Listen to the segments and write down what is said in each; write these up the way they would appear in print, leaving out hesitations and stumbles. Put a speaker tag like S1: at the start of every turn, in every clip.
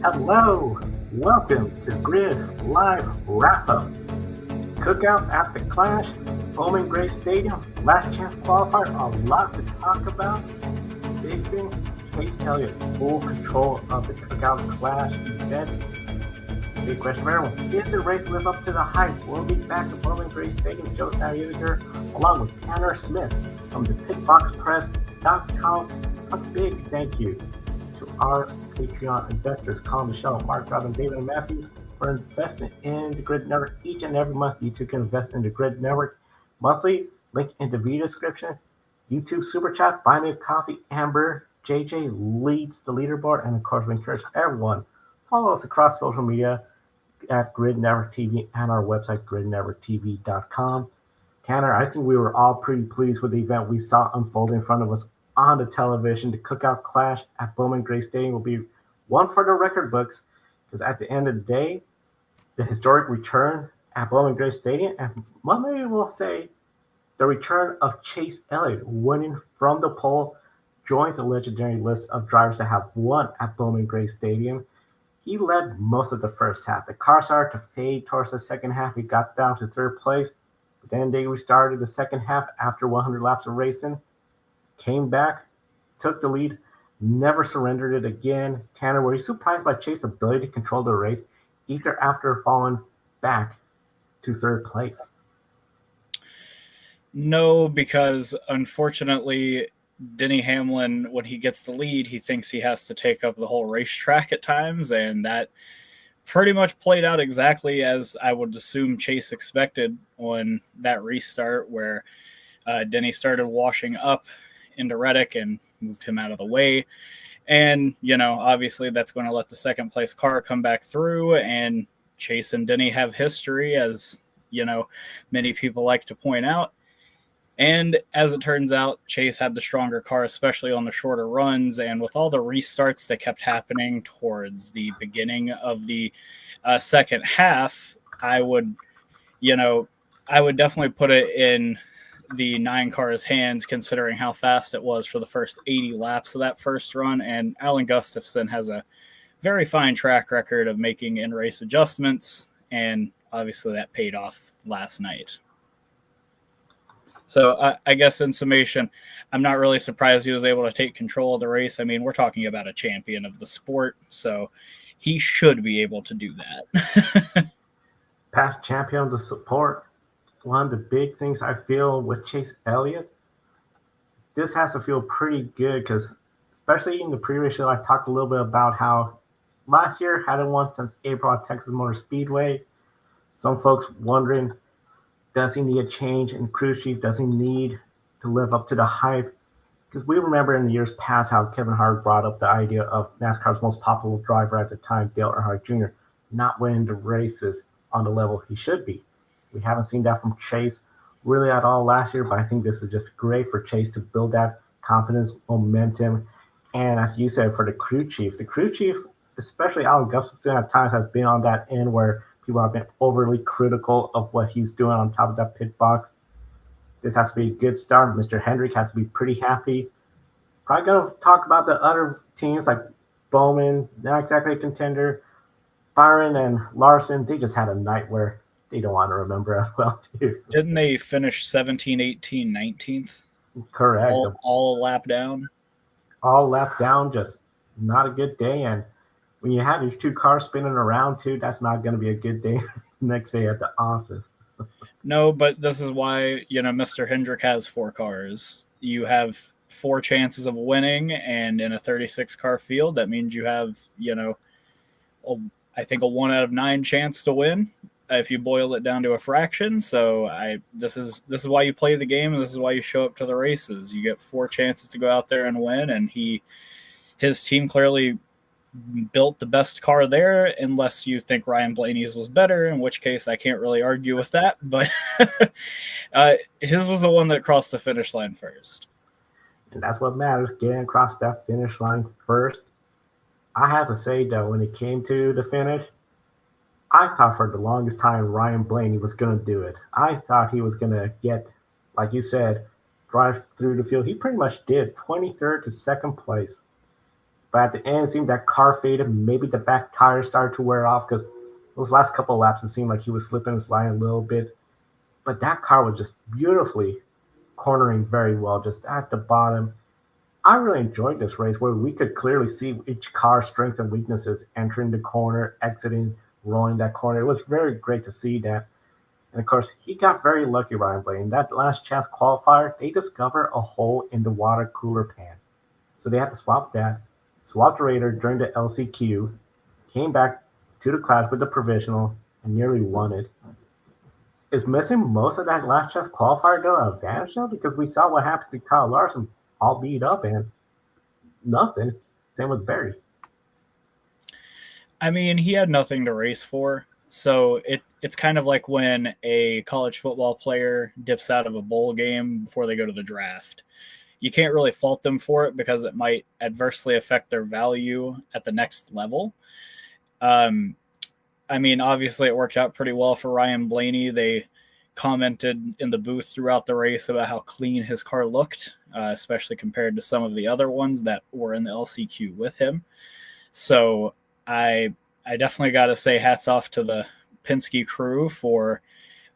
S1: Hello, welcome to Grid Live Wrap Up. Cookout at the Clash, Bowman Gray Stadium, last chance qualifier, a lot to talk about. Big thing, Chase Elliott, full control of the Cookout Clash event. Big question for everyone, did the race live up to the hype? We'll be back at Bowman Gray Stadium, Joe Samuel along with Tanner Smith from the pitboxpress.com. A big thank you to our Patreon investors, Colin, Michelle, Mark, Robin, David, and Matthew, for investing in the Grid Network each and every month. You too can invest in the Grid Network monthly. Link in the video description. YouTube Super Chat, buy me a coffee. Amber, JJ leads the leaderboard, and of course, we encourage everyone follow us across social media at Grid Network TV and our website, gridnetworktv.com. Tanner, I think we were all pretty pleased with the event we saw unfold in front of us on the television. The Cookout Clash at Bowman Gray Stadium will be one for the record books, because at the end of the day, the historic return at Bowman Gray Stadium, and Monday will say the return of Chase Elliott winning from the pole, joins a legendary list of drivers that have won at Bowman Gray Stadium. He led most of the first half. The car started to fade towards the second half. He got down to third place, but then they restarted the second half after 100 laps of racing. Came back, took the lead, never surrendered it again. Tanner, were you surprised by Chase's ability to control the race even after falling back to third place?
S2: No, because unfortunately, Denny Hamlin, when he gets the lead, he thinks he has to take up the whole racetrack at times, and that pretty much played out exactly as I would assume Chase expected on that restart, where Denny started washing up into Reddick and moved him out of the way. And, obviously that's going to let the second place car come back through, and Chase and Denny have history, as, many people like to point out. And as it turns out, Chase had the stronger car, especially on the shorter runs. And with all the restarts that kept happening towards the beginning of the second half, I would definitely put it in the 9 cars' hands, considering how fast it was for the first 80 laps of that first run. And Alan Gustafson has a very fine track record of making in-race adjustments, and obviously that paid off last night. So I guess in summation, I'm not really surprised he was able to take control of the race. I mean, we're talking about a champion of the sport, so he should be able to do that.
S1: Past champion of the sport. One of the big things I feel with Chase Elliott, this has to feel pretty good, because especially in the previous show, I talked a little bit about how last year hadn't won since April at Texas Motor Speedway. Some folks wondering, does he need a change in crew chief? Does he need to live up to the hype? Because we remember in the years past how Kevin Hart brought up the idea of NASCAR's most popular driver at the time, Dale Earnhardt Jr., not winning the races on the level he should be. We haven't seen that from Chase really at all last year, but I think this is just great for Chase to build that confidence, momentum. And as you said, for the crew chief, especially Alan Gustafson, at times has been on that end where people have been overly critical of what he's doing on top of that pit box. This has to be a good start. Mr. Hendrick has to be pretty happy. Probably going to talk about the other teams like Bowman, not exactly a contender. Byron and Larson, they just had a night where they don't want to remember as well, too.
S2: Didn't they finish 17, 18, 19th?
S1: Correct.
S2: All lap down?
S1: All lap down, just not a good day. And when you have these 2 cars spinning around, too, that's not going to be a good day next day at the office.
S2: No, but this is why, Mr. Hendrick has 4 cars. You have 4 chances of winning, and in a 36-car field, that means you have, I think a 1 out of 9 chance to win, if you boil it down to a fraction. So this is why you play the game, and this is why you show up to the races. You get 4 chances to go out there and win, and his team clearly built the best car there, unless you think Ryan Blaney's was better, in which case I can't really argue with that. But his was the one that crossed the finish line first.
S1: And that's what matters, getting across that finish line first. I have to say, though, when it came to the finish, I thought for the longest time Ryan Blaney was going to do it. I thought he was going to get, like you said, drive through the field. He pretty much did, 23rd to second place. But at the end, it seemed that car faded. Maybe the back tire started to wear off because those last couple of laps, it seemed like he was slipping and sliding a little bit. But that car was just beautifully cornering very well, just at the bottom. I really enjoyed this race where we could clearly see each car's strengths and weaknesses entering the corner, exiting, rolling that corner. It was very great to see that. And of course, he got very lucky, Ryan Blaney. In that last chance qualifier, they discovered a hole in the water cooler pan. So they had to swap that, swapped the Raider during the LCQ, came back to the class with the provisional, and nearly won it. Is missing most of that last chance qualifier though an advantage though? Because we saw what happened to Kyle Larson, all beat up and nothing. Same with Barry.
S2: I mean, he had nothing to race for. So it's kind of like when a college football player dips out of a bowl game before they go to the draft. You can't really fault them for it because it might adversely affect their value at the next level. I mean, obviously it worked out pretty well for Ryan Blaney. They commented in the booth throughout the race about how clean his car looked, especially compared to some of the other ones that were in the LCQ with him. So I definitely got to say hats off to the Penske crew for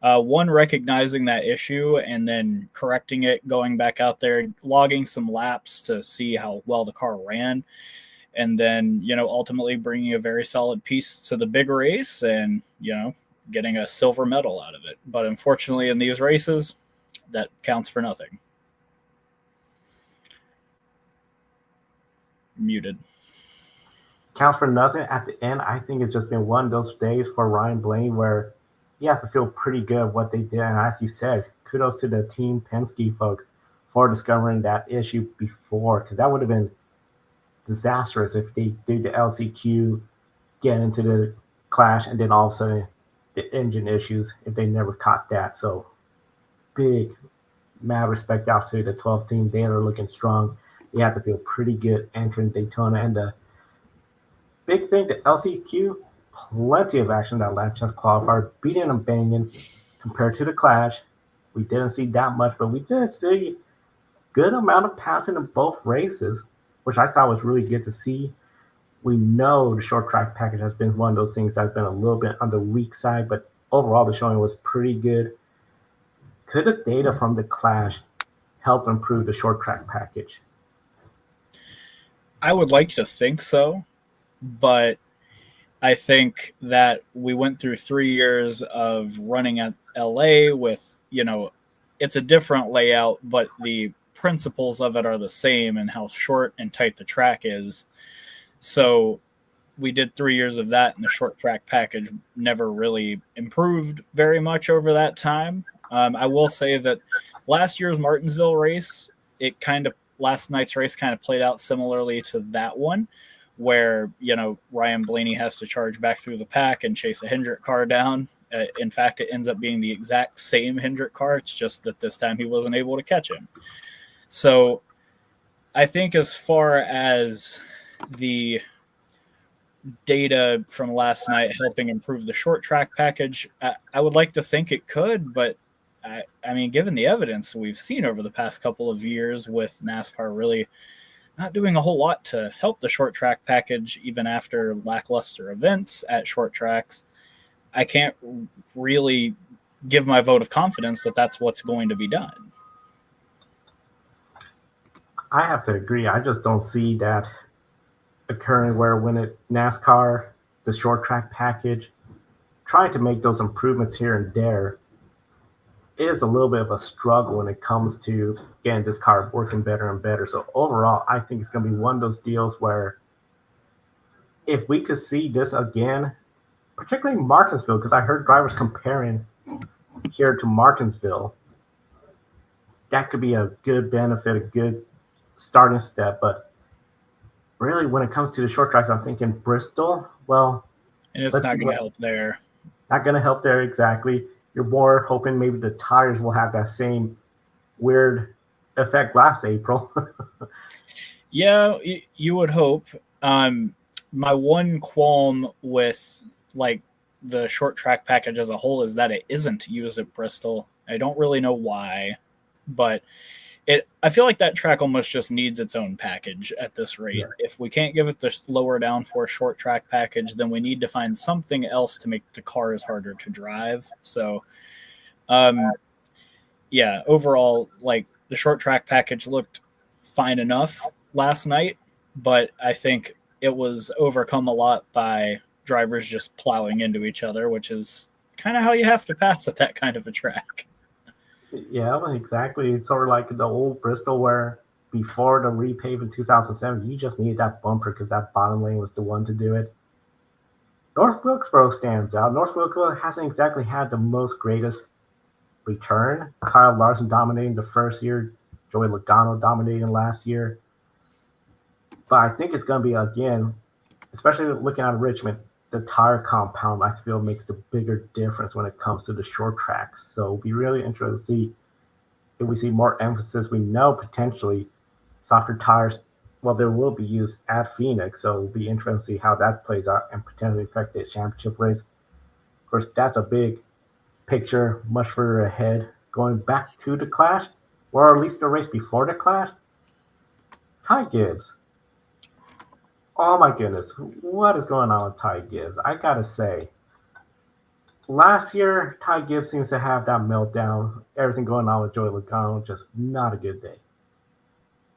S2: one, recognizing that issue and then correcting it, going back out there, logging some laps to see how well the car ran, and then, ultimately bringing a very solid piece to the big race and, getting a silver medal out of it. But unfortunately in these races, that counts for nothing. Muted.
S1: Counts for nothing at the end. I think it's just been one of those days for Ryan Blaney where he has to feel pretty good at what they did. And as you said, kudos to the Team Penske folks for discovering that issue before, because that would have been disastrous if they did the LCQ, get into the clash, and then all of a sudden the engine issues if they never caught that. So big, mad respect out to the 12th team. They are looking strong. They have to feel pretty good entering Daytona. And the big thing, the LCQ, plenty of action that last chance qualifier, beating and banging compared to the clash. We didn't see that much, but we did see good amount of passing in both races, which I thought was really good to see. We know the short track package has been one of those things that's been a little bit on the weak side, but overall the showing was pretty good. Could the data from the clash help improve the short track package?
S2: I would like to think so, but I think that we went through 3 years of running at LA with, it's a different layout, but the principles of it are the same and how short and tight the track is. So we did 3 years of that, and the short track package never really improved very much over that time. I will say that last year's Martinsville race, last night's race kind of played out similarly to that one, where, Ryan Blaney has to charge back through the pack and chase a Hendrick car down. In fact, it ends up being the exact same Hendrick car. It's just that this time he wasn't able to catch him. So I think as far as the data from last night helping improve the short track package, I would like to think it could, but I mean, given the evidence we've seen over the past couple of years with NASCAR really not doing a whole lot to help the short track package, even after lackluster events at short tracks, I can't really give my vote of confidence that that's what's going to be done.
S1: I have to agree. I just don't see that occurring where when NASCAR, the short track package, trying to make those improvements here and there, is a little bit of a struggle when it comes to getting this car working better and better. So overall, I think it's going to be one of those deals where if we could see this again, particularly Martinsville, because I heard drivers comparing here to Martinsville, that could be a good benefit, a good starting step. But really, when it comes to the short tracks, I'm thinking Bristol. Well,
S2: and it's not going to help there.
S1: Not going to help there, exactly. You're more hoping maybe the tires will have that same weird effect last April.
S2: Yeah, you would hope. My one qualm with the short track package as a whole is that it isn't used at Bristol. I don't really know why, but I feel like that track almost just needs its own package at this rate.
S1: Yeah.
S2: If we can't give it the lower downforce short track package, then we need to find something else to make the cars harder to drive. So, yeah, overall, like the short track package looked fine enough last night, but I think it was overcome a lot by drivers just plowing into each other, which is kind of how you have to pass at that kind of a track.
S1: Yeah, exactly. It's sort of like the old Bristol where before the repave in 2007, you just needed that bumper because that bottom lane was the one to do it. North Wilkesboro stands out. North Wilkesboro hasn't exactly had the most greatest return. Kyle Larson dominating the first year, Joey Logano dominating last year. But I think it's going to be, again, especially looking at Richmond, the tire compound, I feel, makes the bigger difference when it comes to the short tracks. So it'll be really interesting to see if we see more emphasis. We know potentially softer tires, well, there will be used at Phoenix. So it'll be interesting to see how that plays out and potentially affect the championship race. Of course, that's a big picture, much further ahead. Going back to the Clash, or at least the race before the Clash, Ty Gibbs. Oh my goodness, what is going on with Ty Gibbs? I gotta say, last year, Ty Gibbs seems to have that meltdown. Everything going on with Joey Logano, just not a good day.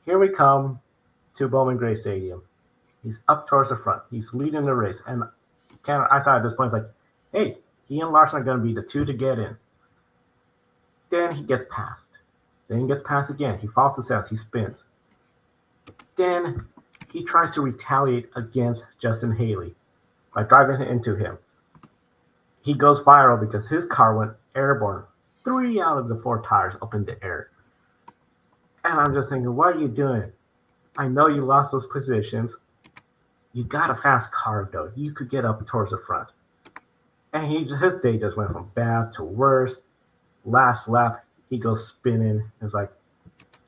S1: Here we come to Bowman Gray Stadium. He's up towards the front. He's leading the race. And I thought at this point, it's like, hey, he and Larson are going to be the two to get in. Then he gets passed. Then he gets passed again. He falls to sales. He spins. Then he tries to retaliate against Justin Haley by driving into him. He goes viral because his car went airborne. 3 out of the 4 tires up in the air. And I'm just thinking, what are you doing? I know you lost those positions. You got a fast car, though. You could get up towards the front. And his day just went from bad to worse. Last lap, he goes spinning. It's like,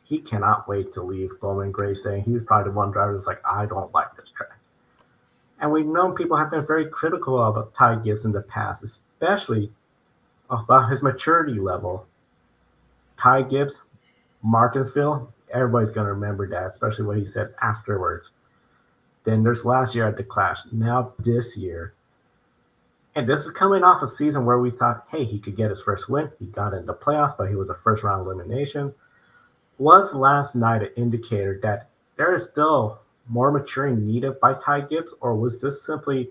S1: he cannot wait to leave Bowman Gray Stadium. He's probably the one driver that's like, I don't like this track. And we've known people have been very critical of Ty Gibbs in the past, especially about his maturity level. Ty Gibbs, Martinsville, everybody's going to remember that, especially what he said afterwards. Then there's last year at the Clash. Now this year. And this is coming off a season where we thought, hey, he could get his first win. He got into playoffs, but he was a first-round elimination. Was last night an indicator that there is still more maturing needed by Ty Gibbs, or was this simply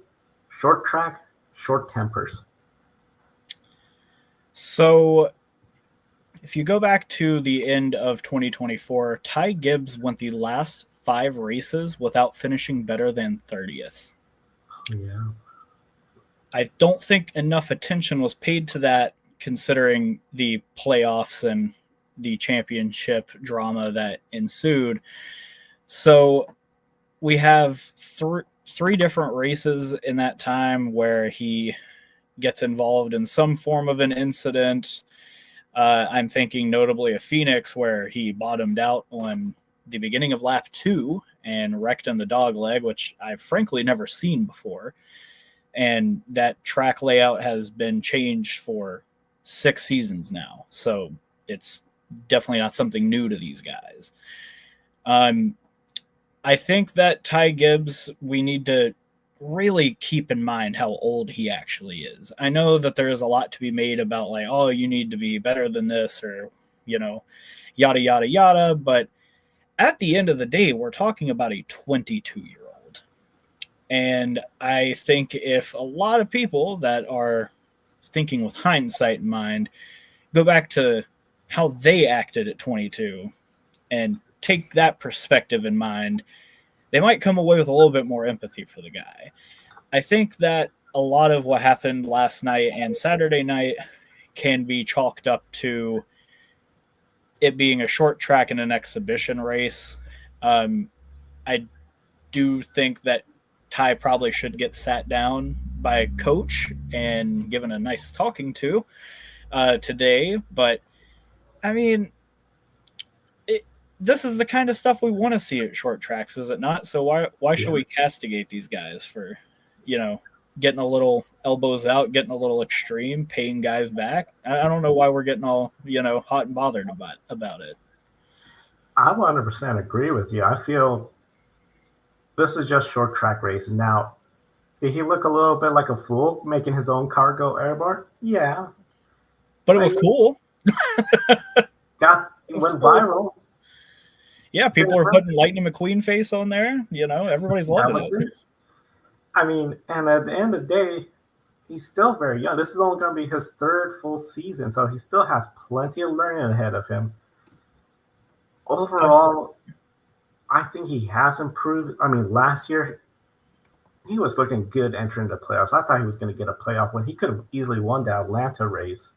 S1: short track, short tempers?
S2: So if you go back to the end of 2024, Ty Gibbs went the last 5 races without finishing better than 30th.
S1: Yeah.
S2: I don't think enough attention was paid to that considering the playoffs and the championship drama that ensued. So we have three different races in that time where he gets involved in some form of an incident. I'm thinking notably of Phoenix, where he bottomed out on the beginning of lap 2 and wrecked in the dog leg, which I've frankly never seen before. And that track layout has been changed for 6 seasons now. So it's definitely not something new to these guys. I think that Ty Gibbs, we need to really keep in mind how old he actually is. I know that there is a lot to be made about like, oh, you need to be better than this or, yada, yada, yada. But at the end of the day, we're talking about a 22-year-old. And I think if a lot of people that are thinking with hindsight in mind go back to how they acted at 22 and take that perspective in mind, they might come away with a little bit more empathy for the guy. I think that a lot of what happened last night and Saturday night can be chalked up to it being a short track and an exhibition race. I do think that Ty probably should get sat down by a coach and given a nice talking to today. But, I mean, this is the kind of stuff we want to see at short tracks, is it not? So why should we castigate these guys for, getting a little elbows out, getting a little extreme, paying guys back? I don't know why we're getting all, hot and bothered about it.
S1: I 100% agree with you. I feel this is just short track racing. Now, did he look a little bit like a fool making his own car go airborne? Yeah.
S2: But it
S1: I
S2: was
S1: mean,
S2: cool.
S1: it went viral.
S2: Yeah, people are putting Lightning McQueen face on there. Everybody's loving it.
S1: I mean, and at the end of the day, he's still very young. This is only going to be his third full season, so he still has plenty of learning ahead of him. Overall, I think he has improved. I mean, last year, he was looking good entering the playoffs. I thought he was going to get a playoff win. He could have easily won that Atlanta race.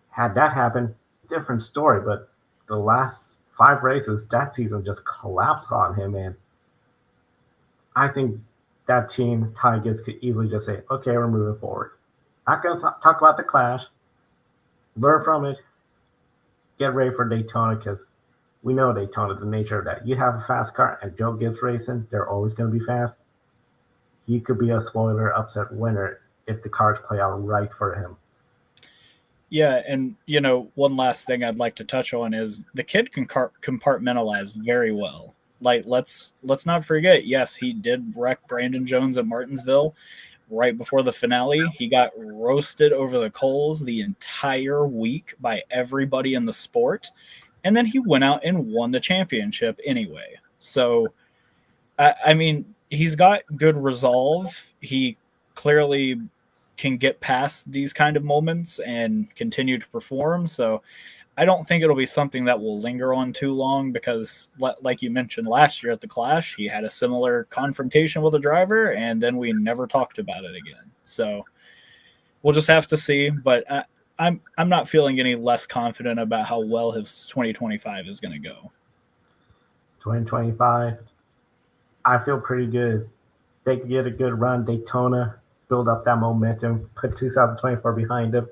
S1: Had that happened, different story. But the last 5 races, that season just collapsed on him. And I think that team, Tigers, could easily just say, okay, we're moving forward. Not going to talk about the clash. Learn from it. Get ready for Daytona because we know Daytona, the nature of that. You have a fast car and Joe Gibbs racing, they're always going to be fast. He could be a spoiler upset winner if the cards play out right for him.
S2: Yeah, and one last thing I'd like to touch on is the kid can compartmentalize very well. Like let's not forget, yes, he did wreck Brandon Jones at Martinsville right before the finale. He got roasted over the coals the entire week by everybody in the sport, and then he went out and won the championship anyway. So, I mean, he's got good resolve. He clearly can get past these kind of moments and continue to perform. So I don't think it'll be something that will linger on too long because, like you mentioned last year at the Clash, he had a similar confrontation with a driver, and then we never talked about it again. So we'll just have to see. But I'm not feeling any less confident about how well his 2025 is going to go.
S1: 2025, I feel pretty good. They could get a good run. Daytona, build up that momentum, put 2024 behind him.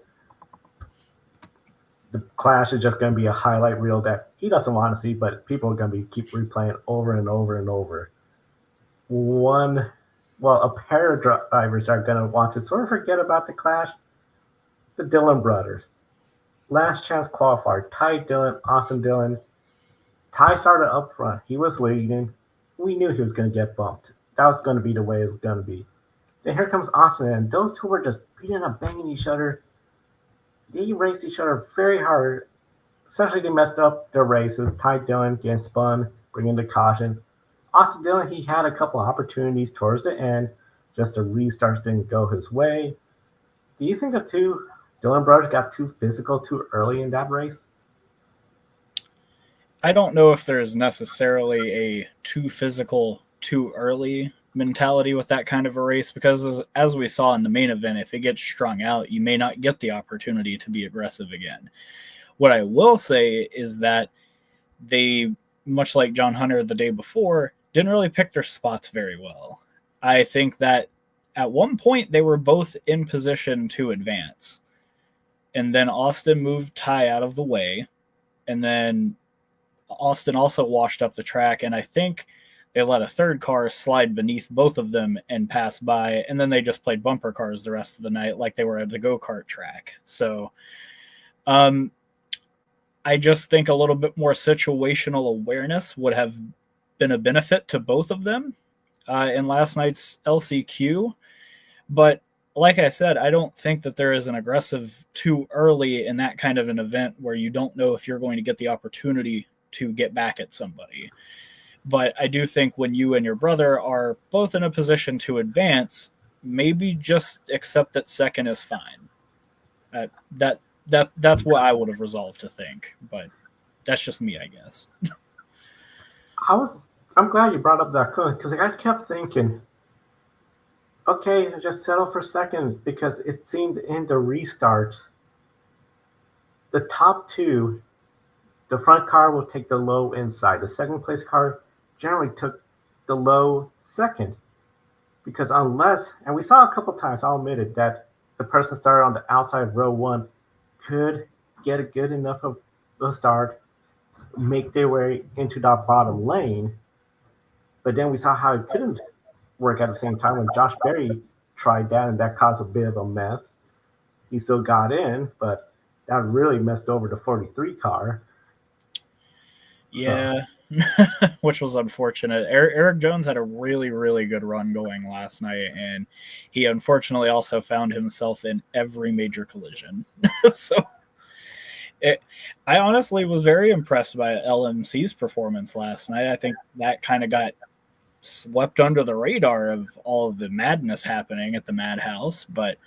S1: The Clash is just going to be a highlight reel that he doesn't want to see, but people are going to keep replaying over and over and over. A pair of drivers are going to want to sort of forget about the Clash. The Dillon brothers. Last chance qualifier. Ty Dillon, Austin Dillon. Ty started up front. He was leading. We knew he was going to get bumped. That was going to be the way it was going to be. Then here comes Austin, and those two were just beating up, banging each other. They raced each other very hard. Essentially, they messed up their races. Ty Dillon getting spun, bringing the caution. Austin Dillon, he had a couple opportunities towards the end. Just the restarts didn't go his way. Do you think the two Dillon brothers got too physical too early in that race?
S2: I don't know if there is necessarily a too physical too early mentality with that kind of a race because as we saw in the main event, if it gets strung out, you may not get the opportunity to be aggressive again. What I will say is that they, much like John Hunter the day before, didn't really pick their spots very well. I think that at one point they were both in position to advance, and then Austin moved Ty out of the way, and then Austin also washed up the track, and I think they let a third car slide beneath both of them and pass by, and then they just played bumper cars the rest of the night like they were at the go-kart track. So I just think a little bit more situational awareness would have been a benefit to both of them in last night's LCQ. But like I said, I don't think that there is an aggressive too early in that kind of an event where you don't know if you're going to get the opportunity to get back at somebody. But I do think when you and your brother are both in a position to advance, maybe just accept that second is fine. That's what I would have resolved to think, but that's just me, I guess.
S1: I'm glad you brought up that because I kept thinking, okay, just settle for second because it seemed in the restarts, the top two, the front car will take the low inside. The second place car generally took the low second because and we saw a couple times, I'll admit it, that the person started on the outside of row one could get a good enough of a start, make their way into that bottom lane. But then we saw how it couldn't work at the same time when Josh Berry tried that, and that caused a bit of a mess. He still got in, but that really messed over the 43 car.
S2: Yeah, which was unfortunate. Eric Jones had a really, really good run going last night, and he unfortunately also found himself in every major collision. So I honestly was very impressed by LMC's performance last night. I think that kind of got swept under the radar of all of the madness happening at the Madhouse, but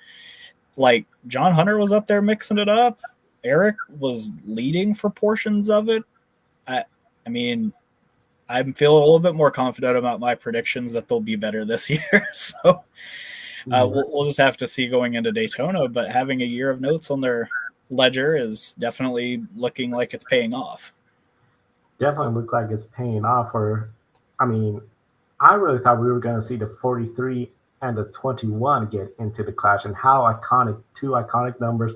S2: like John Hunter was up there mixing it up. Eric was leading for portions of it. I mean, I'm feeling a little bit more confident about my predictions that they'll be better this year. So we'll just have to see going into Daytona. But having a year of notes on their ledger is definitely looking like it's paying off.
S1: Definitely look like it's paying off. I mean, I really thought we were going to see the 43 and the 21 get into the clash, and how iconic, two iconic numbers.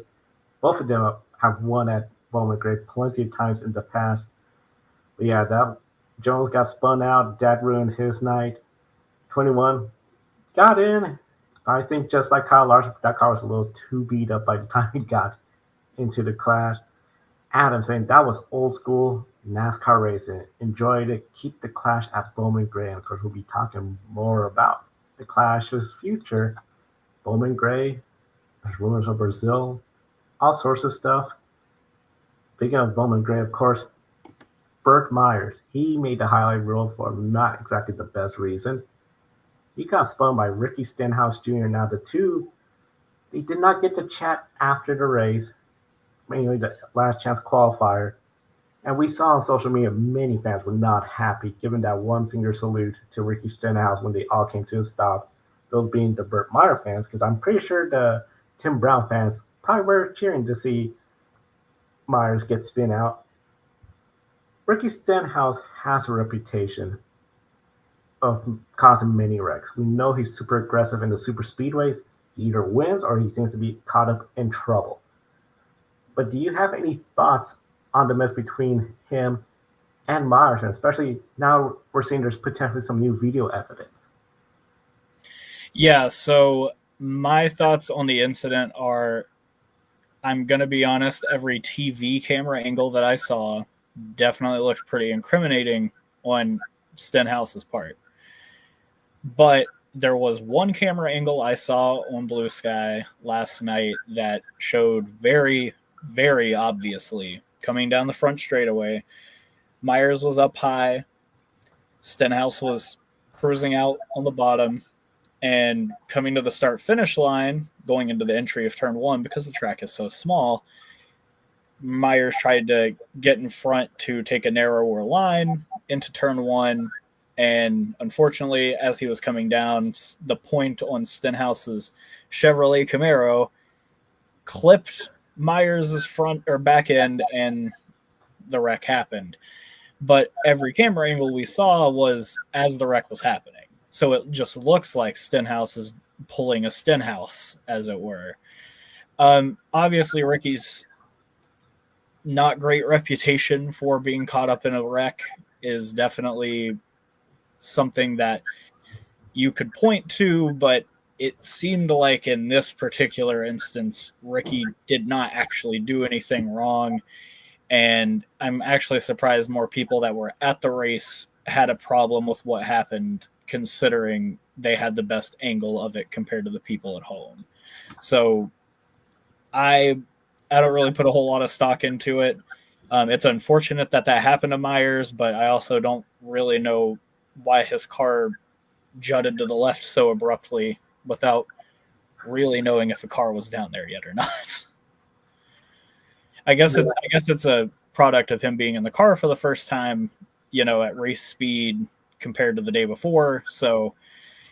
S1: Both of them have won at Bowman Gray plenty of times in the past. But yeah, that Jones got spun out. That ruined his night. 21 got in. I think just like Kyle Larson, that car was a little too beat up by the time he got into the clash. Adam saying that was old school NASCAR racing. Enjoyed it. Keep the clash at Bowman Gray. And of course, we'll be talking more about the clash's future. Bowman Gray, there's rumors of Brazil, all sorts of stuff. Speaking of Bowman Gray, of course, Burt Myers, he made the highlight reel for not exactly the best reason. He got spun by Ricky Stenhouse Jr. Now, the two, they did not get to chat after the race, mainly the last chance qualifier. And we saw on social media many fans were not happy, giving that one finger salute to Ricky Stenhouse when they all came to a stop. Those being the Burt Meyer fans, because I'm pretty sure the Tim Brown fans probably were cheering to see Myers get spin out. Ricky Stenhouse has a reputation of causing many wrecks. We know he's super aggressive in the super speedways. He either wins or he seems to be caught up in trouble. But do you have any thoughts on the mess between him and Myers, and especially now we're seeing there's potentially some new video evidence?
S2: Yeah, so my thoughts on the incident are, I'm going to be honest, every TV camera angle that I saw definitely looked pretty incriminating on Stenhouse's part. But there was one camera angle I saw on Blue Sky last night that showed very, very obviously coming down the front straightaway. Myers was up high. Stenhouse was cruising out on the bottom, and coming to the start-finish line, going into the entry of turn one, because the track is so small, Myers tried to get in front to take a narrower line into turn one, and unfortunately, as he was coming down, the point on Stenhouse's Chevrolet Camaro clipped Myers' front or back end, and the wreck happened. But every camera angle we saw was as the wreck was happening. So it just looks like Stenhouse is pulling a Stenhouse, as it were. Obviously, Ricky's not great reputation for being caught up in a wreck is definitely something that you could point to, but it seemed like in this particular instance, Ricky did not actually do anything wrong. And I'm actually surprised more people that were at the race had a problem with what happened, considering they had the best angle of it compared to the people at home. So I don't really put a whole lot of stock into it. It's unfortunate that happened to Myers, but I also don't really know why his car jutted to the left so abruptly without really knowing if a car was down there yet or not. I guess it's a product of him being in the car for the first time, at race speed compared to the day before. So,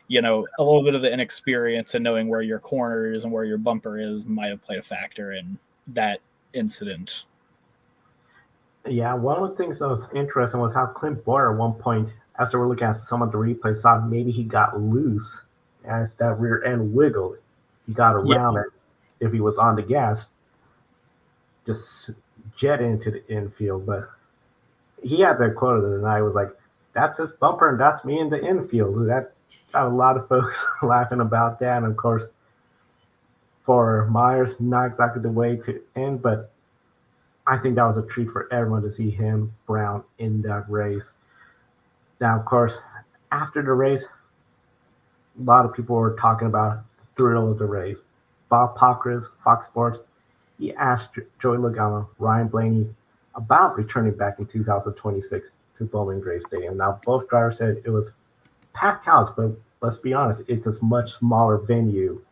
S2: a little bit of the inexperience and knowing where your corner is and where your bumper is might have played a factor in that incident.
S1: Yeah, one of the things that was interesting was how Clint Boyer at one point, after we're looking at some of the replays, saw maybe he got loose as that rear end wiggled. He got around it if he was on the gas, just jet into the infield. But he had that quote of the night, was like, "That's his bumper and that's me in the infield." That got a lot of folks laughing about that. And of course, for Myers, not exactly the way to end, but I think that was a treat for everyone to see him, Brown, in that race. Now, of course, after the race, a lot of people were talking about the thrill of the race. Bob Pockris, Fox Sports, he asked Joey Logano, Ryan Blaney about returning back in 2026 to Bowman Gray Stadium. Now, both drivers said it was packed house, but let's be honest, it's a much smaller venue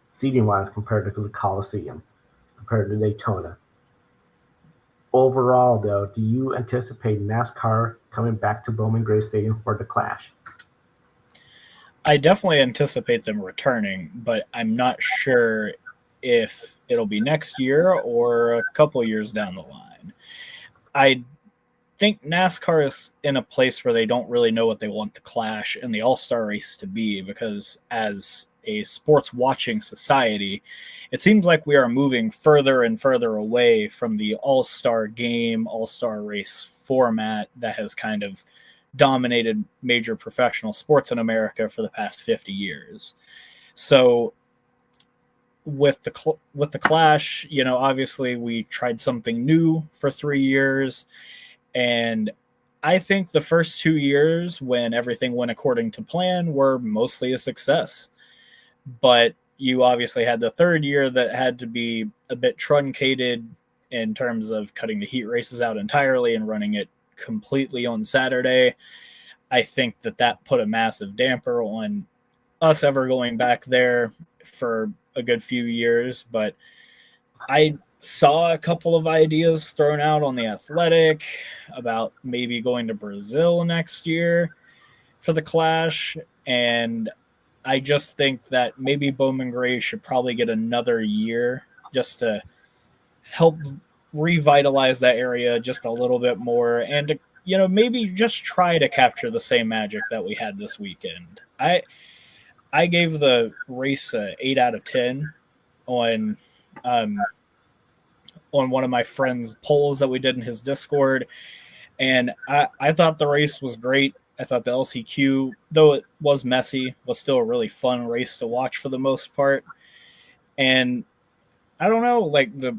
S1: seating wise compared to the Coliseum, compared to Daytona. Overall, though, do you anticipate NASCAR coming back to Bowman Gray Stadium for the Clash?
S2: I definitely anticipate them returning, but I'm not sure if it'll be next year or a couple years down the line. I think NASCAR is in a place where they don't really know what they want the Clash and the All-Star race to be, because as a sports watching society, it seems like we are moving further and further away from the All-Star game, All-Star race format that has kind of dominated major professional sports in America for the past 50 years. So with the Clash, obviously we tried something new for 3 years, and I think the first 2 years, when everything went according to plan, were mostly a success. But you obviously had the third year that had to be a bit truncated in terms of cutting the heat races out entirely and running it completely on Saturday. I think that put a massive damper on us ever going back there for a good few years. But I saw a couple of ideas thrown out on The Athletic about maybe going to Brazil next year for the Clash, and I just think that maybe Bowman Gray should probably get another year just to help revitalize that area just a little bit more, and to, maybe just try to capture the same magic that we had this weekend. I gave the race a 8 out of 10 on one of my friend's polls that we did in his Discord, and I thought the race was great. I thought the LCQ, though it was messy, was still a really fun race to watch for the most part. And I don't know, like the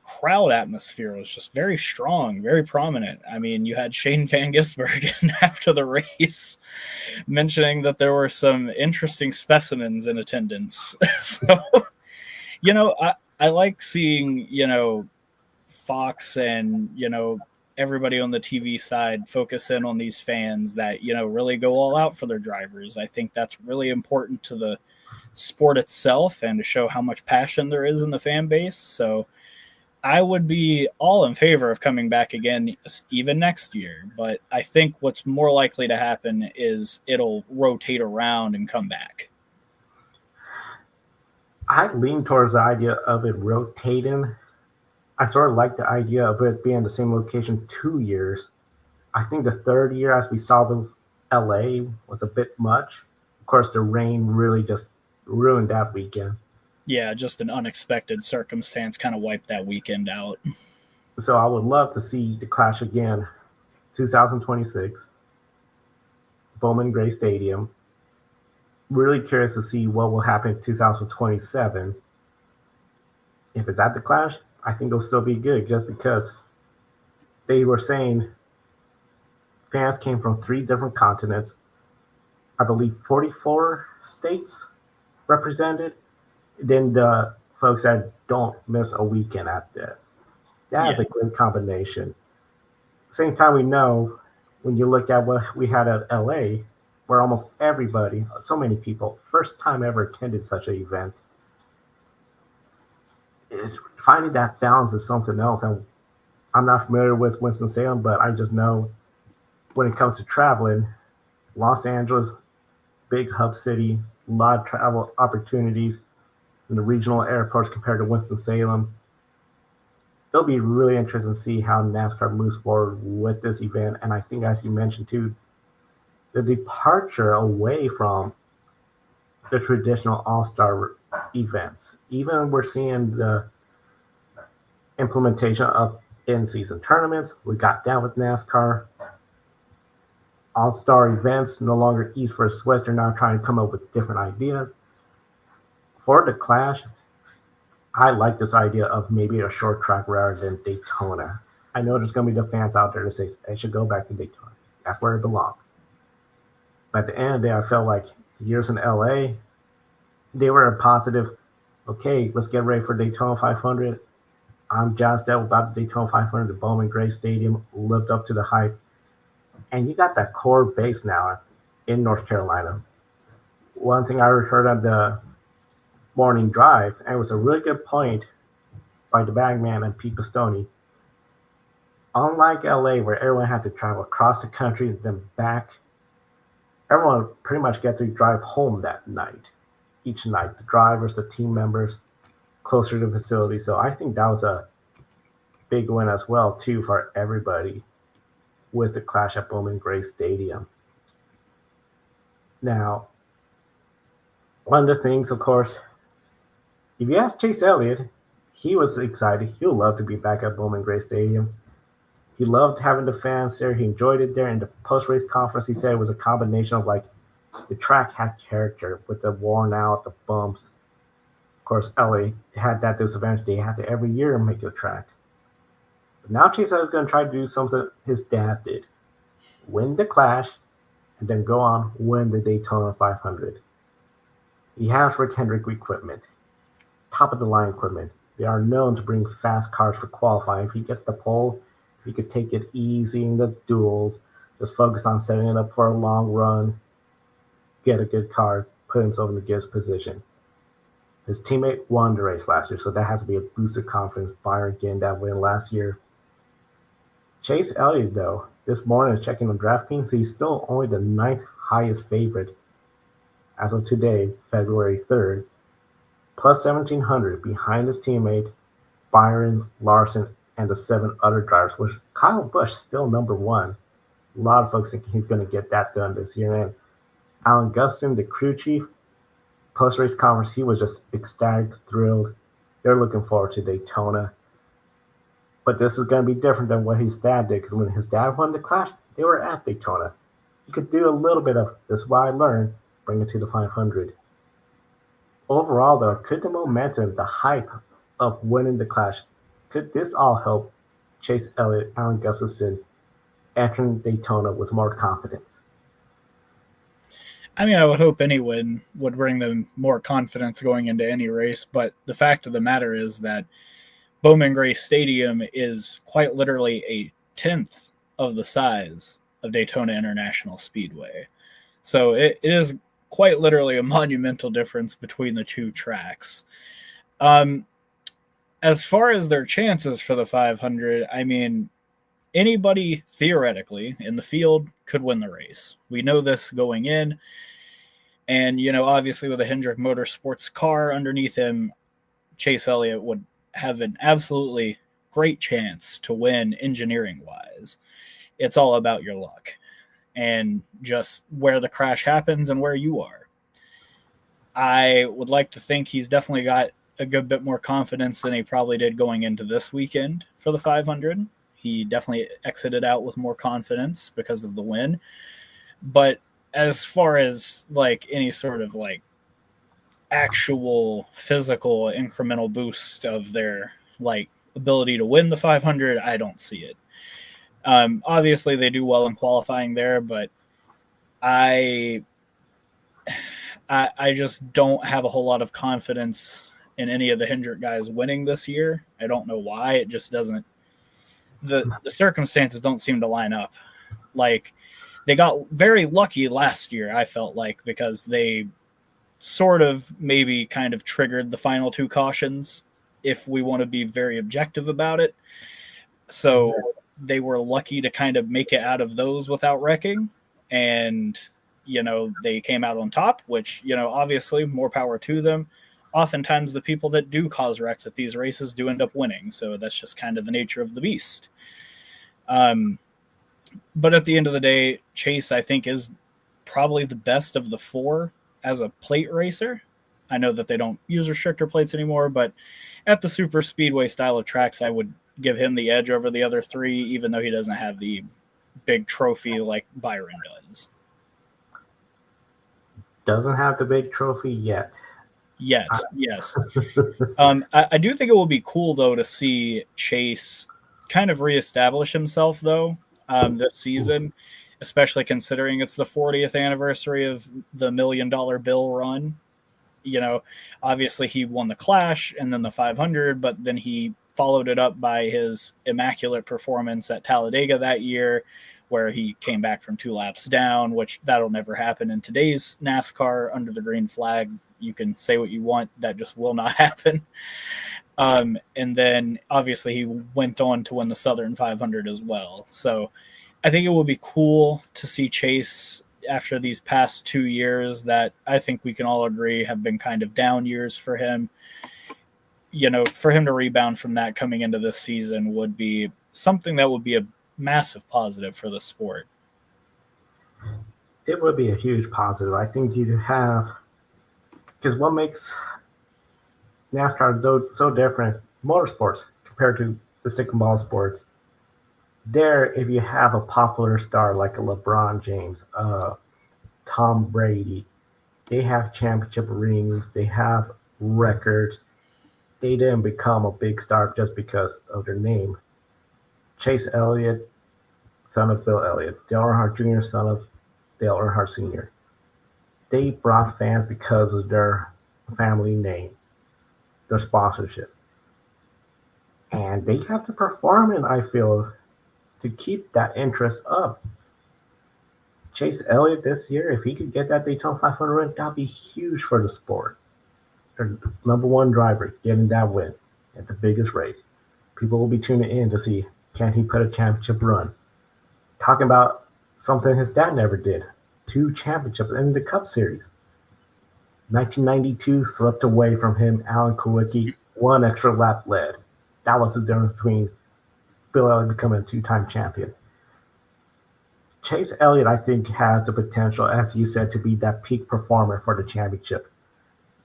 S2: crowd atmosphere was just very strong, very prominent. I mean, you had Shane Van Gisbergen after the race mentioning that there were some interesting specimens in attendance. So, I like seeing, Fox and, everybody on the TV side focus in on these fans that, really go all out for their drivers. I think that's really important to the sport itself and to show how much passion there is in the fan base. So I would be all in favor of coming back again, even next year. But I think what's more likely to happen is it'll rotate around and come back.
S1: I lean towards the idea of it rotating. I sort of like the idea of it being the same location 2 years. I think the third year, as we saw with LA, was a bit much. Of course, the rain really just ruined that weekend.
S2: Yeah, just an unexpected circumstance kind of wiped that weekend out.
S1: So I would love to see the Clash again, 2026, Bowman Gray Stadium. Really curious to see what will happen in 2027. If it's at the Clash, I think it'll still be good, just because they were saying fans came from 3 different continents. I believe 44 states represented. Then the folks that don't miss a weekend at that. That's a great combination. Same time, we know when you look at what we had at LA, where almost everybody, so many people, first time ever attended such an event. Finding that balance is something else. And I'm not familiar with Winston-Salem, but I just know when it comes to traveling, Los Angeles, big hub city, a lot of travel opportunities in the regional airports compared to Winston-Salem. It'll be really interesting to see how NASCAR moves forward with this event. And I think, as you mentioned too, the departure away from the traditional all-star events. Even we're seeing the implementation of in-season tournaments. We got down with NASCAR. All-star events, no longer East versus West. They're now trying to come up with different ideas. For the Clash, I like this idea of maybe a short track rather than Daytona. I know there's going to be the fans out there that say I should go back to Daytona. That's where it belongs. But at the end of the day, I felt like years in LA, they were a positive. Okay, let's get ready for Daytona 500. I'm jazzed up about the Daytona 500. The Bowman Gray Stadium lived up to the hype, and you got that core base now in North Carolina. One thing I heard on the morning drive, and it was a really good point by the bagman and Pete Pistone. Unlike LA, where everyone had to travel across the country and then back, everyone pretty much get to drive home that night. Each night, the drivers, the team members, closer to the facility. So I think that was a big win as well too for everybody with the clash at Bowman Gray Stadium. Now, one of the things, of course, if you ask Chase Elliott, he was excited. He'll love to be back at Bowman Gray Stadium. He loved having the fans there. He enjoyed it there. In the post-race conference, he said it was a combination of like the track had character with the worn out, the bumps. Of course, LA had that disadvantage. They had to every year make the track. But now Chase Elliott is going to try to do something his dad did: win the Clash, and then go on win the Daytona 500. He has Rick Hendrick equipment, top of the line equipment. They are known to bring fast cars for qualifying. If he gets the pole, he could take it easy in the duels, just focus on setting it up for a long run, get a good car, put himself in the good position. His teammate won the race last year, so that has to be a boost of confidence. Byron getting that win last year. Chase Elliott, though, this morning checking on DraftKings, he's still only the ninth highest favorite as of today, February 3rd, plus 1,700 behind his teammate Byron, Larson, and the 7 other drivers, which Kyle Busch still number one. A lot of folks think he's going to get that done this year. And Alan Gustin, the crew chief, post-race conference, he was just ecstatic, thrilled. They're looking forward to Daytona. But this is going to be different than what his dad did, because when his dad won the Clash, they were at Daytona. He could do a little bit of, this is what I learned, bring it to the 500. Overall, though, could the momentum, the hype of winning the Clash, could this all help Chase Elliott, Alan Gustafson, entering Daytona with more confidence?
S2: I mean, I would hope any win would bring them more confidence going into any race, but the fact of the matter is that Bowman Gray Stadium is quite literally a tenth of the size of Daytona International Speedway. So it is quite literally a monumental difference between the two tracks. As far as their chances for the 500, I mean, anybody theoretically in the field could win the race. We know this going in. And, you know, obviously with a Hendrick Motorsports car underneath him, Chase Elliott would have an absolutely great chance to win engineering-wise. It's all about your luck and just where the crash happens and where you are. I would like to think he's definitely got a good bit more confidence than he probably did going into this weekend for the 500. He definitely exited out with more confidence because of the win. But as far as like any sort of like actual physical incremental boost of their like ability to win the 500, I don't see it. Obviously they do well in qualifying there, but I just don't have a whole lot of confidence in any of the Hendrick guys winning this year. I don't know why. It just doesn't. The circumstances don't seem to line up. Like, they got very lucky last year, I felt like, because they sort of maybe kind of triggered the final two cautions, if we want to be very objective about it. So they were lucky to kind of make it out of those without wrecking. And, you know, they came out on top, which, you know, obviously more power to them. Oftentimes the people that do cause wrecks at these races do end up winning. So that's just kind of the nature of the beast. But at the end of the day, Chase, I think, is probably the best of the four as a plate racer. I know that they don't use restrictor plates anymore, but at the super speedway style of tracks, I would give him the edge over the other three, even though he doesn't have the big trophy like Byron does.
S1: Doesn't have the big trophy yet.
S2: Yet, yes. I do think it will be cool, though, to see Chase kind of reestablish himself, though, this season, especially considering it's the 40th anniversary of the $1 million bill run. Obviously he won the Clash and then the 500, but then he followed it up by his immaculate performance at Talladega that year, where he came back from 2 laps down, which that'll never happen in today's NASCAR under the green flag. You can say what you want, that just will not happen. And then obviously he went on to win the Southern 500 as well. So I think it will be cool to see Chase after these past 2 years that I think we can all agree have been kind of down years for him. For him to rebound from that coming into this season would be something that would be a massive positive for the sport.
S1: It would be a huge positive. I think you have, because what makes NASCAR so different, motorsports, compared to the stick and ball sports, there, if you have a popular star like a LeBron James, Tom Brady, they have championship rings, they have records. They didn't become a big star just because of their name. Chase Elliott, son of Bill Elliott, Dale Earnhardt Jr., son of Dale Earnhardt Sr. They brought fans because of their family name, their sponsorship. And they have to perform, and I feel, to keep that interest up. Chase Elliott this year, if he could get that Daytona 500 win, that'd be huge for the sport. Their number one driver getting that win at the biggest race. People will be tuning in to see, can he put a championship run? Talking about something his dad never did. 2 championships in the Cup Series. 1992 slipped away from him. Alan Kulwicki, 1 extra lap led. That was the difference between Bill Elliott becoming a 2-time champion. Chase Elliott, I think, has the potential, as you said, to be that peak performer for the championship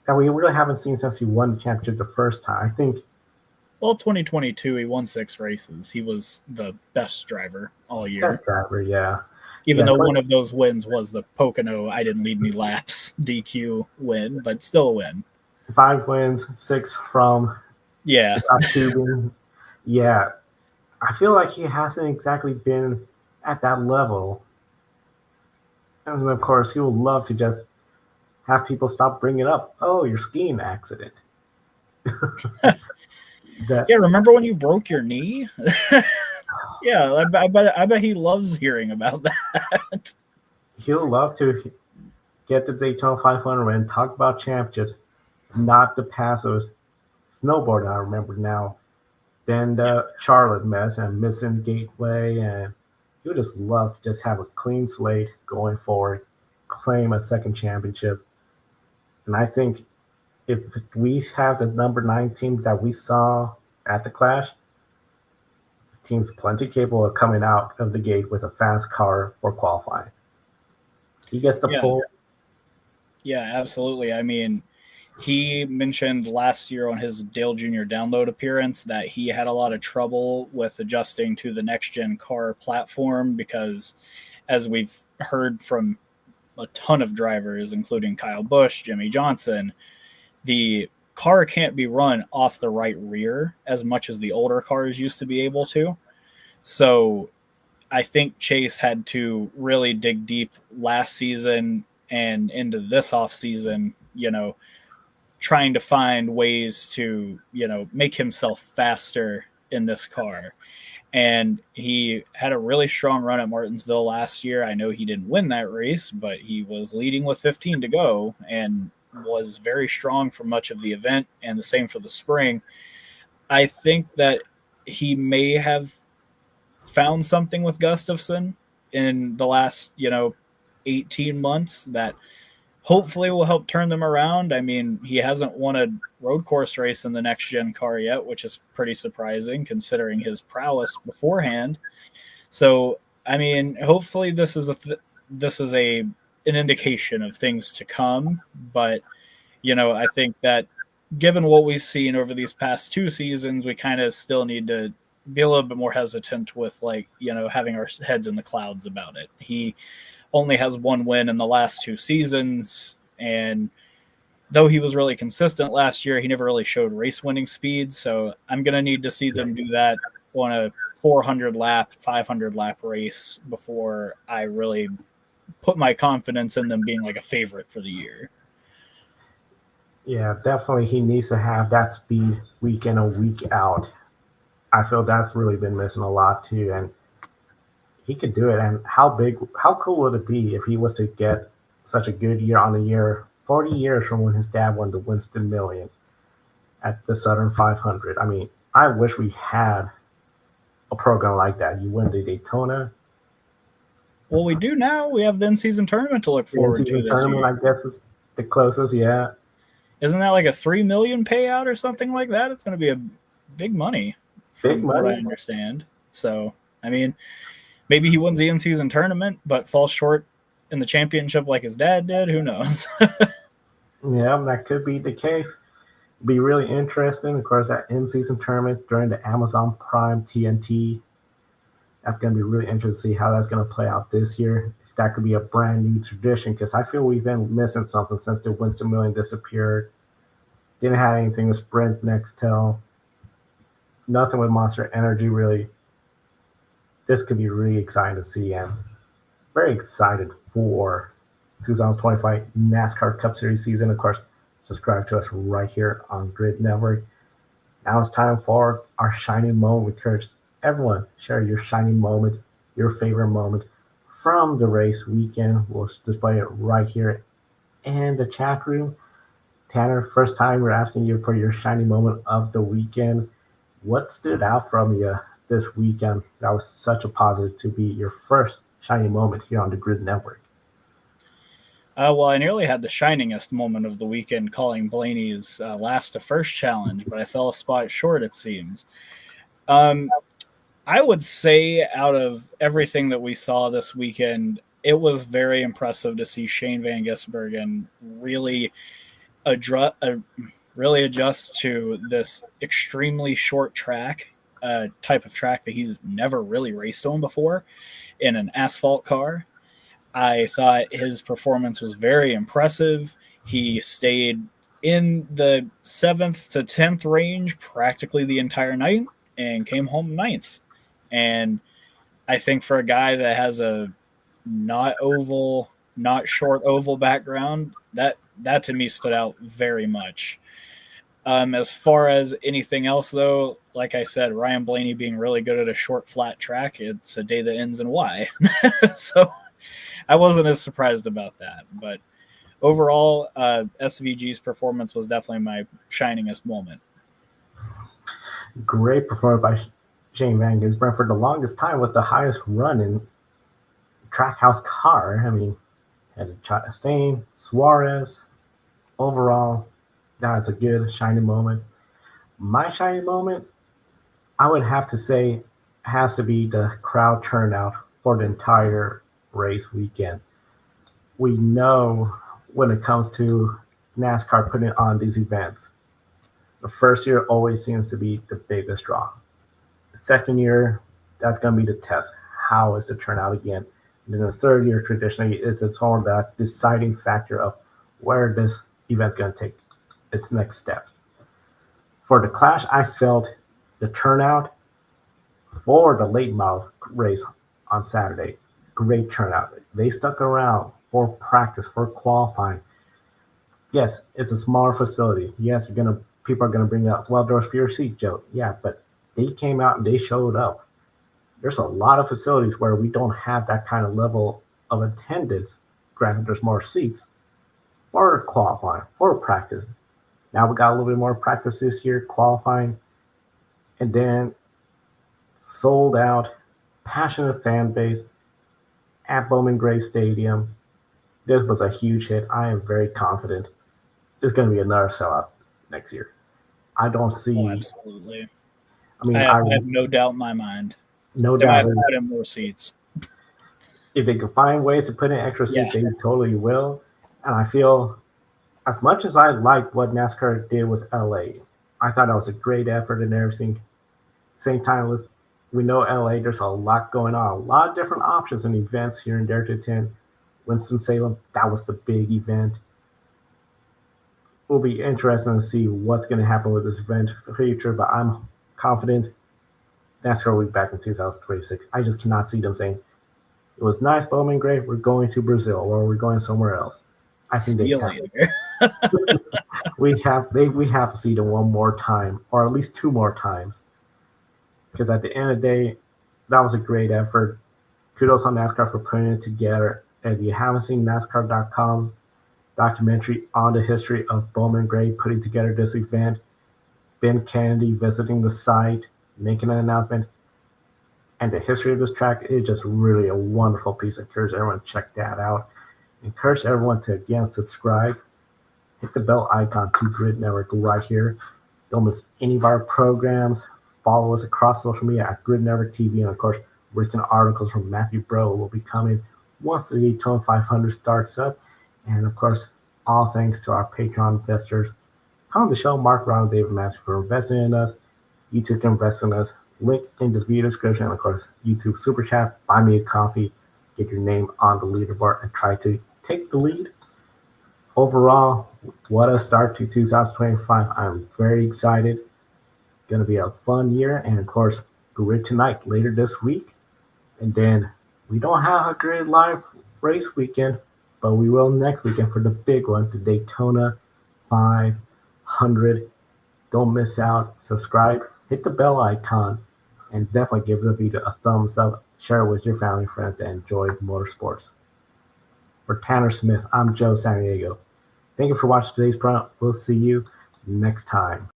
S1: that we really haven't seen since he won the championship the first time. I think.
S2: Well, 2022, he won 6 races. He was the best driver all year.
S1: Best driver, yeah.
S2: Even though one of those wins was the Pocono I didn't lead any laps DQ win, but still a win.
S1: 5 wins, 6 from
S2: yeah.
S1: Tubing. Yeah. I feel like he hasn't exactly been at that level. And of course, he would love to just have people stop bringing up, oh, your skiing accident.
S2: Yeah, remember when you broke your knee? Yeah, I bet he loves hearing about that.
S1: He'll love to get the Daytona 500 win, talk about championships, not the passive snowboard, I remember now. Then the Charlotte mess and missing Gateway, and he would just love to just have a clean slate going forward, claim a second championship. And I think if we have the number 9 team that we saw at the Clash, the team's plenty capable of coming out of the gate with a fast car for qualifying. He gets the pull.
S2: Yeah, absolutely. I mean, he mentioned last year on his Dale Jr. download appearance that he had a lot of trouble with adjusting to the next-gen car platform because, as we've heard from a ton of drivers, including Kyle Busch, Jimmy Johnson, the car can't be run off the right rear as much as the older cars used to be able to. So I think Chase had to really dig deep last season and into this off season, trying to find ways to, make himself faster in this car. And he had a really strong run at Martinsville last year. I know he didn't win that race, but he was leading with 15 to go and was very strong for much of the event, and the same for the spring. I think that he may have found something with Gustafson in the last, 18 months that hopefully will help turn them around. I mean, he hasn't won a road course race in the next gen car yet, which is pretty surprising considering his prowess beforehand. So, I mean, hopefully this is an indication of things to come. But, I think that given what we've seen over these past 2 seasons, we kind of still need to be a little bit more hesitant with having our heads in the clouds about it. He only has 1 win in the last 2 seasons, and though he was really consistent last year, he never really showed race winning speed. So I'm going to need to see them do that on a 400 lap, 500 lap race before I really put my confidence in them being like a favorite for the year.
S1: Yeah, definitely. He needs to have that speed week in and week out. I feel that's really been missing a lot too, and he could do it. And how cool would it be if he was to get such a good year on the year, 40 years from when his dad won the Winston Million at the Southern 500? I mean, I wish we had a program like that. You win the Daytona,
S2: Well, we do now. We have the in-season tournament to look
S1: the
S2: forward to
S1: in-season
S2: this
S1: tournament.
S2: year.
S1: I guess is the closest. Yeah,
S2: Isn't that like a $3 million payout or something like that? It's going to be a big money,
S1: big
S2: from what I
S1: money.
S2: understand. So, I mean, maybe he wins the in-season tournament, but falls short in the championship like his dad did. Who knows?
S1: Yeah, that could be the case. Be really interesting. Of course, that in-season tournament during the Amazon Prime TNT. That's going to be really interesting to see how that's going to play out this year. If that could be a brand new tradition, because I feel we've been missing something since the Winston Million disappeared. Didn't have anything with Sprint, Nextel, nothing with Monster Energy really. This could be really exciting to see, and very excited for 2025 NASCAR Cup Series season. Of course, subscribe to us right here on Grid Network. Now it's time for our shining moment. We encourage everyone share your shining moment, your favorite moment from the race weekend. We'll display it right here in the chat room. Tanner, first time we're asking you for your shining moment of the weekend. What stood out from you this weekend that was such a positive to be your first shining moment here on the Grid Network?
S2: Well, I nearly had the shiningest moment of the weekend calling Blaney's last to first challenge, but I fell a spot short, it seems. I would say out of everything that we saw this weekend, it was very impressive to see Shane Van Gisbergen really adjust to this extremely short track, type of track that he's never really raced on before in an asphalt car. I thought his performance was very impressive. He stayed in the 7th to 10th range practically the entire night and came home 9th. And I think for a guy that has a not short oval background, that to me stood out very much. As far as anything else, though, like I said, Ryan Blaney being really good at a short, flat track, it's a day that ends in Y. So I wasn't as surprised about that. But overall, SVG's performance was definitely my shiningest moment.
S1: Great performance by Shane Van Gisbergen. For the longest time, was the highest run in Trackhouse car. I mean, had Chastain, Suarez. Overall, that was a good shining moment. My shining moment, I would have to say, has to be the crowd turnout for the entire race weekend. We know when it comes to NASCAR putting on these events, the first year always seems to be the biggest draw. The second year, that's going to be the test. How is the turnout again? And then the third year traditionally is the sort of that deciding factor of where this event's going to take its next steps. For the Clash, I felt the turnout for the late model race on Saturday, great turnout. They stuck around for practice, for qualifying. Yes, it's a smaller facility. Yes, people are gonna bring up, well, there's fewer seats, Joe. Yeah, but they came out and they showed up. There's a lot of facilities where we don't have that kind of level of attendance. Granted, there's more seats for qualifying, for practice. Now we got a little bit more practice this year, qualifying, and then sold out, passionate fan base at Bowman Gray Stadium. This was a huge hit. I am very confident it's going to be another sellout next year. I don't see.
S2: Oh, absolutely.
S1: I mean,
S2: I have no doubt in my mind.
S1: No
S2: They might
S1: doubt.
S2: have put in more seats.
S1: If they can find ways to put in extra seats, they totally will. And I feel, as much as I like what NASCAR did with LA, I thought that was a great effort and everything. Same time, we know LA, there's a lot going on, a lot of different options and events here and there to attend. Winston-Salem, that was the big event. will be interesting to see what's going to happen with this event in the future, but I'm confident NASCAR will be back in 2026. I just cannot see them saying, it was nice, Bowman Gray, we're going to Brazil or we're going somewhere else. I think
S2: See
S1: they
S2: you
S1: have
S2: later.
S1: we have to see them one more time, or at least two more times. Because at the end of the day, that was a great effort. Kudos on NASCAR for putting it together. If you haven't seen NASCAR.com documentary on the history of Bowman Gray putting together this event, Ben Kennedy visiting the site, making an announcement, and the history of this track is just really a wonderful piece. I encourage everyone to check that out. Encourage everyone to again subscribe, hit the bell icon to Grid Network right here. Don't miss any of our programs. Follow us across social media at Grid Network TV, and of course, written articles from Matthew Bro will be coming once the Daytona 500 starts up. And of course, all thanks to our Patreon investors. Comment the show, Mark, Ron, David, Matthew for investing in us. You too can invest in us. Link in the video description. And of course, YouTube Super Chat. Buy me a coffee. Get your name on the leaderboard and try to take the lead. Overall, what a start to 2025. I'm very excited. Going to be a fun year. And of course, Grid tonight later this week. And then we don't have a Grid Live race weekend, but we will next weekend for the big one, the Daytona 500. Don't miss out. Subscribe, hit the bell icon, and definitely give the video a thumbs up. Share it with your family and friends that enjoy motorsports. For Tanner Smith, I'm Joe San Diego. Thank you for watching today's program. We'll see you next time.